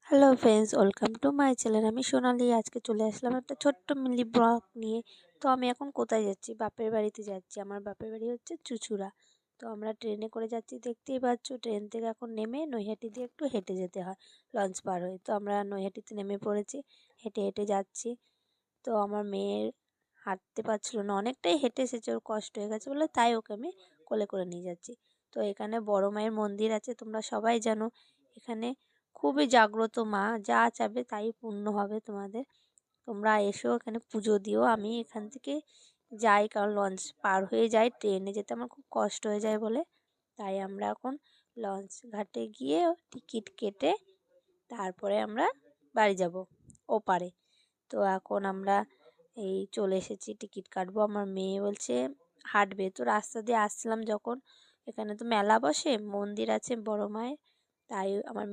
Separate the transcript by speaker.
Speaker 1: Hello friends, welcome to my channel. আমি সোনালি। আজকে চলে আসলাম একটা ছোট্ট মিনি ব্লগ নিয়ে। তো আমি এখন কোথায় যাচ্ছি? বাপের বাড়িতে যাচ্ছি। আমার বাপের বাড়ি হচ্ছে চুঁচুড়া। তো আমরা ট্রেনে করে যাচ্ছি, দেখতেই পাচ্ছ। ট্রেন থেকে এখন নেমে নৈহাটি দিয়ে একটু হেঁটে যেতে হয় লঞ্চ পার হয়ে। তো আমরা নৈহাটিতে নেমে পড়েছি, হেঁটে হেঁটে যাচ্ছি। তো আমার মেয়ের হাঁটতে পারছিল না, অনেকটাই হেঁটে এসেছে, ওর কষ্ট হয়ে গেছে বলে তাই ওকে আমি কোলে করে নিয়ে যাচ্ছি। তো এখানে বড় মায়ের মন্দির আছে, তোমরা সবাই জানো। এখানে খুবই জাগ্রত মা, যা চাবে তাই পূর্ণ হবে তোমাদের। তোমরা এসো, এখানে পুজো দিও। আমি এখান থেকে যাই, কারণ লঞ্চ পার হয়ে যাই, ট্রেনে যেতে আমার খুব কষ্ট হয়ে যায় বলে। তাই আমরা এখন লঞ্চ ঘাটে গিয়ে টিকিট কেটে তারপরে আমরা বাড়ি যাব ওপারে। তো এখন আমরা এই চলে এসেছি, টিকিট কাটবো। আমার মেয়ে বলছে হাঁটবে। তো রাস্তা দিয়ে আসছিলাম যখন, এখানে তো মেলা বসে, মন্দির আছে বড় মায়ের, তাই আমার